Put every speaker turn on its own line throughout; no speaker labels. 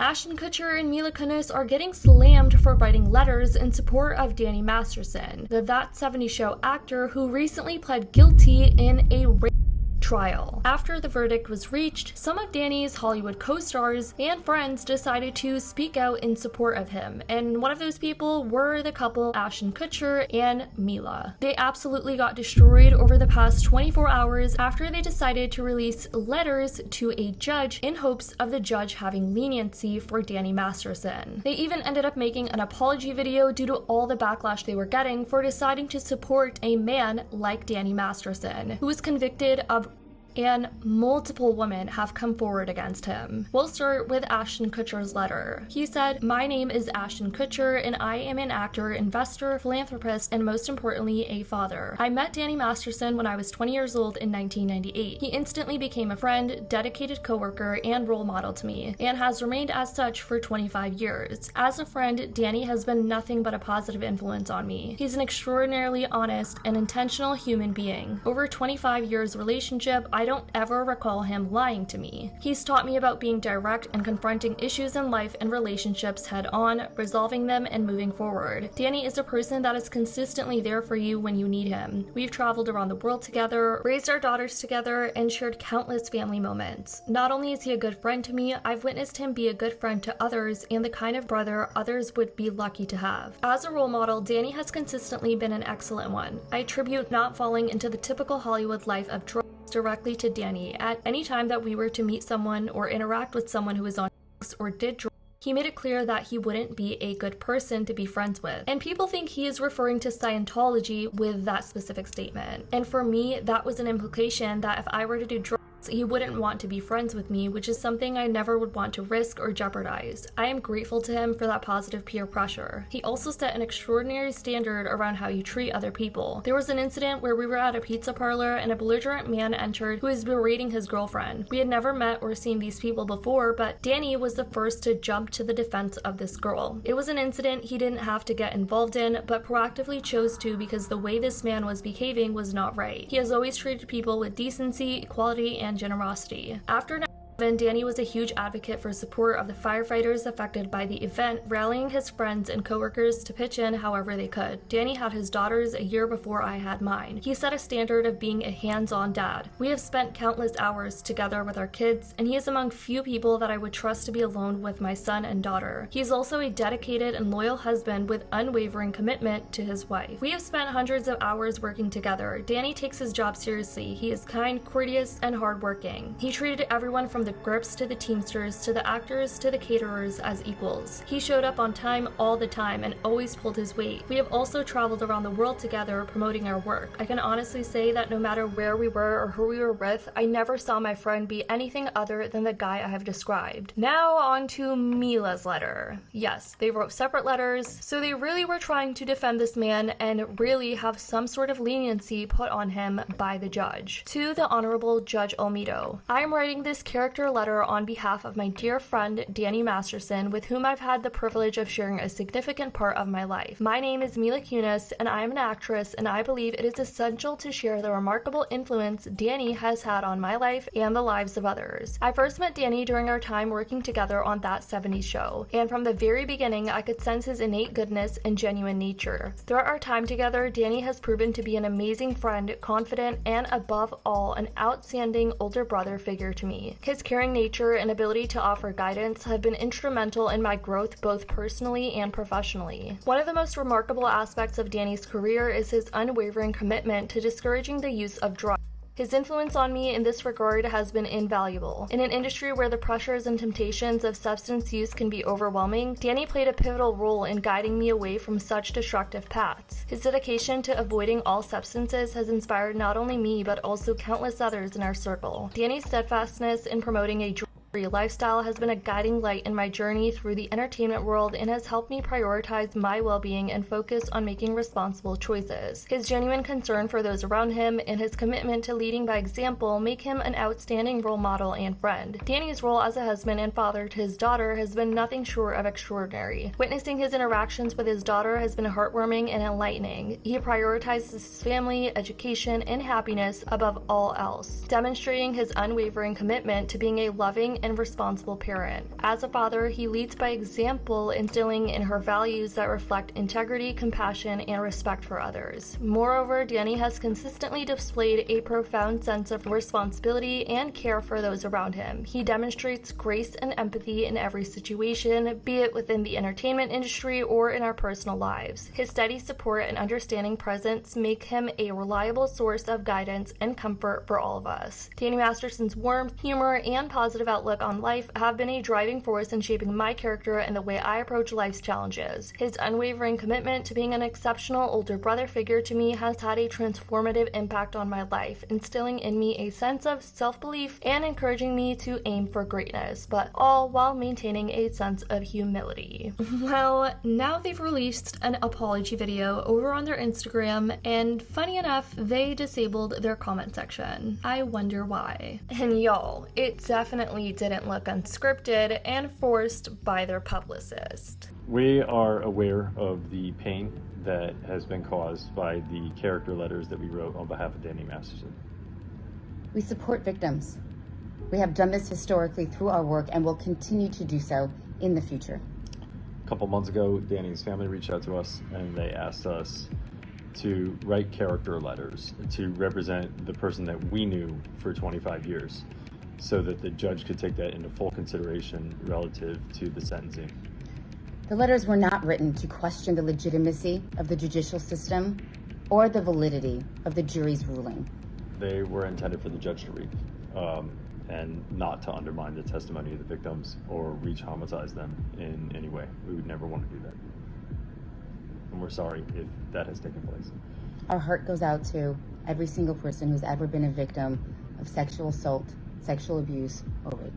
Ashton Kutcher and Mila Kunis are getting slammed for writing letters in support of Danny Masterson, the That 70s Show actor who recently pled guilty in a rape trial. After the verdict was reached, some of Danny's Hollywood co-stars and friends decided to speak out in support of him, and one of those people were the couple Ashton Kutcher and Mila. They absolutely got destroyed over the past 24 hours after they decided to release letters to a judge in hopes of the judge having leniency for Danny Masterson. They even ended up making an apology video due to all the backlash they were getting for deciding to support a man like Danny Masterson, who was convicted of and multiple women have come forward against him. We'll start with Ashton Kutcher's letter. He said, "My name is Ashton Kutcher and I am an actor, investor, philanthropist, and most importantly, a father. I met Danny Masterson when I was 20 years old in 1998. He instantly became a friend, dedicated coworker, and role model to me, and has remained as such for 25 years. As a friend, Danny has been nothing but a positive influence on me. He's an extraordinarily honest and intentional human being. Over 25 years relationship, I don't ever recall him lying to me. He's taught me about being direct and confronting issues in life and relationships head on, resolving them, and moving forward. Danny is a person that is consistently there for you when you need him. We've traveled around the world together, raised our daughters together, and shared countless family moments. Not only is he a good friend to me, I've witnessed him be a good friend to others and the kind of brother others would be lucky to have. As a role model, Danny has consistently been an excellent one. I attribute not falling into the typical Hollywood life of drugs directly to Danny. At any time that we were to meet someone or interact with someone who was on drugs or did drugs, he made it clear that he wouldn't be a good person to be friends with. And people think he is referring to Scientology with that specific statement. And for me, that was an implication that if I were to do drugs, he wouldn't want to be friends with me, which is something I never would want to risk or jeopardize. I am grateful to him for that positive peer pressure. He also set an extraordinary standard around how you treat other people. There was an incident where we were at a pizza parlor and a belligerent man entered who was berating his girlfriend. We had never met or seen these people before, but Danny was the first to jump to the defense of this girl. It was an incident he didn't have to get involved in, but proactively chose to because the way this man was behaving was not right. He has always treated people with decency, equality, and generosity. After Danny was a huge advocate for support of the firefighters affected by the event, rallying his friends and coworkers to pitch in however they could. Danny had his daughters a year before I had mine. He set a standard of being a hands-on dad. We have spent countless hours together with our kids, and he is among few people that I would trust to be alone with my son and daughter. He is also a dedicated and loyal husband with unwavering commitment to his wife. We have spent hundreds of hours working together. Danny takes his job seriously. He is kind, courteous, and hardworking. He treated everyone from the grips to the teamsters to the actors to the caterers as equals. He showed up on time all the time and always pulled his weight. We have also traveled around the world together promoting our work. I can honestly say that no matter where we were or who we were with, I never saw my friend be anything other than the guy I have described." Now on to Mila's letter. Yes, they wrote separate letters, so they really were trying to defend this man and really have some sort of leniency put on him by the judge. To the Honorable Judge Almeida, I am writing this character letter on behalf of my dear friend Danny Masterson, with whom I've had the privilege of sharing a significant part of my life. My name is Mila Kunis, and I am an actress, and I believe it is essential to share the remarkable influence Danny has had on my life and the lives of others. I first met Danny during our time working together on That 70s Show, and from the very beginning I could sense his innate goodness and genuine nature. Throughout our time together, Danny has proven to be an amazing friend, confident, and above all, an outstanding older brother figure to me. His caring nature and ability to offer guidance have been instrumental in my growth both personally and professionally. One of the most remarkable aspects of Danny's career is his unwavering commitment to discouraging the use of drugs. His influence on me in this regard has been invaluable. In an industry where the pressures and temptations of substance use can be overwhelming, Danny played a pivotal role in guiding me away from such destructive paths. His dedication to avoiding all substances has inspired not only me but also countless others in our circle. Danny's steadfastness in promoting a drug-free lifestyle has been a guiding light in my journey through the entertainment world and has helped me prioritize my well-being and focus on making responsible choices. His genuine concern for those around him and his commitment to leading by example make him an outstanding role model and friend. Danny's role as a husband and father to his daughter has been nothing short of extraordinary. Witnessing his interactions with his daughter has been heartwarming and enlightening. He prioritizes his family, education, and happiness above all else, demonstrating his unwavering commitment to being a loving and responsible parent. As a father, he leads by example, instilling in her values that reflect integrity, compassion, and respect for others. Moreover, Danny has consistently displayed a profound sense of responsibility and care for those around him. He demonstrates grace and empathy in every situation, be it within the entertainment industry or in our personal lives. His steady support and understanding presence make him a reliable source of guidance and comfort for all of us. Danny Masterson's warmth, humor, and positive outlook on life have been a driving force in shaping my character and the way I approach life's challenges. His unwavering commitment to being an exceptional older brother figure to me has had a transformative impact on my life, instilling in me a sense of self-belief and encouraging me to aim for greatness, but all while maintaining a sense of humility. Well, now they've released an apology video over on their Instagram, and funny enough, they disabled their comment section. I wonder why. And y'all, it definitely didn't look unscripted and forced by their publicist.
We are aware of the pain that has been caused by the character letters that we wrote on behalf of Danny Masterson.
We support victims. We have done this historically through our work and will continue to do so in the future.
A couple months ago, Danny's family reached out to us and they asked us to write character letters to represent the person that we knew for 25 years so that the judge could take that into full consideration relative to the sentencing.
The letters were not written to question the legitimacy of the judicial system or the validity of the jury's ruling.
They were intended for the judge to read and not to undermine the testimony of the victims or re-traumatize them in any way. We would never want to do that. And we're sorry if that has taken place.
Our heart goes out to every single person who's ever been a victim of sexual assault, sexual abuse, or rape.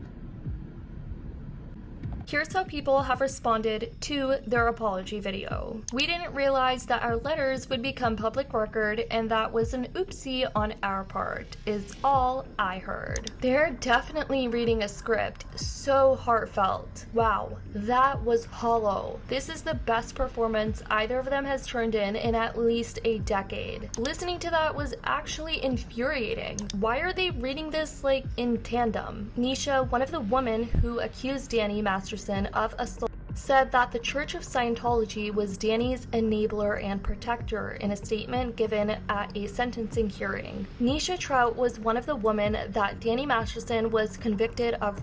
Here's how people have responded to their apology video. We didn't realize that our letters would become public record, and that was an oopsie on our part, is all I heard. They're definitely reading a script. So heartfelt. Wow, that was hollow. This is the best performance either of them has turned in at least a decade. Listening to that was actually infuriating. Why are they reading this like in tandem? Nisha, one of the women who accused Danny Masterson of assault, said that the Church of Scientology was Danny's enabler and protector in a statement given at a sentencing hearing. Nisha Trout was one of the women that Danny Masterson was convicted of,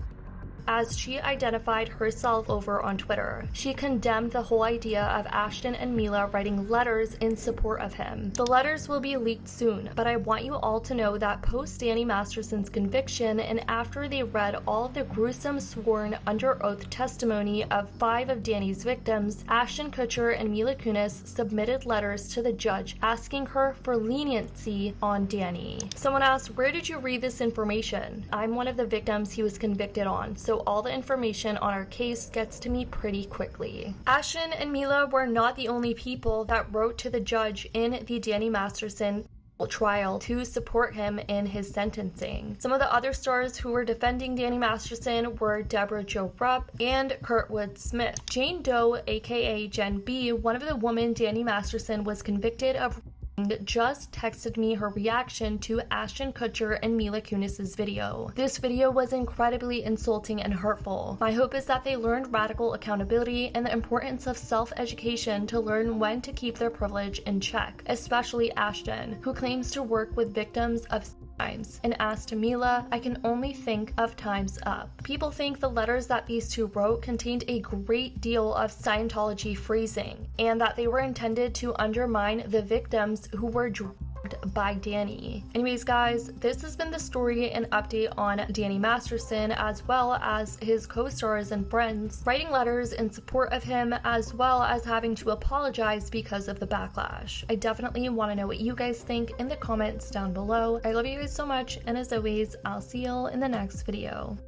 as she identified herself over on Twitter. She condemned the whole idea of Ashton and Mila writing letters in support of him. The letters will be leaked soon, but I want you all to know that post Danny Masterson's conviction and after they read all of the gruesome sworn under oath testimony of 5 of Danny's victims, Ashton Kutcher and Mila Kunis submitted letters to the judge asking her for leniency on Danny. Someone asked, "Where did you read this information?" I'm one of the victims he was convicted on, so all the information on our case gets to me pretty quickly. Ashton and Mila were not the only people that wrote to the judge in the Danny Masterson trial to support him in his sentencing. Some of the other stars who were defending Danny Masterson were Deborah Jo Rupp and Kurtwood Smith. Jane Doe, aka Jen B, one of the women Danny Masterson was convicted of, just texted me her reaction to Ashton Kutcher and Mila Kunis's video. This video was incredibly insulting and hurtful. My hope is that they learned radical accountability and the importance of self-education to learn when to keep their privilege in check, especially Ashton, who claims to work with victims of crimes. And as to Mila, I can only think of time's up. People think the letters that these two wrote contained a great deal of Scientology phrasing, and that they were intended to undermine the victims who were dragged by Danny. Anyways guys, this has been the story and update on Danny Masterson, as well as his co-stars and friends writing letters in support of him, as well as having to apologize because of the backlash. I definitely want to know what you guys think in the comments down below. I love you guys so much, and as always, I'll see y'all in the next video.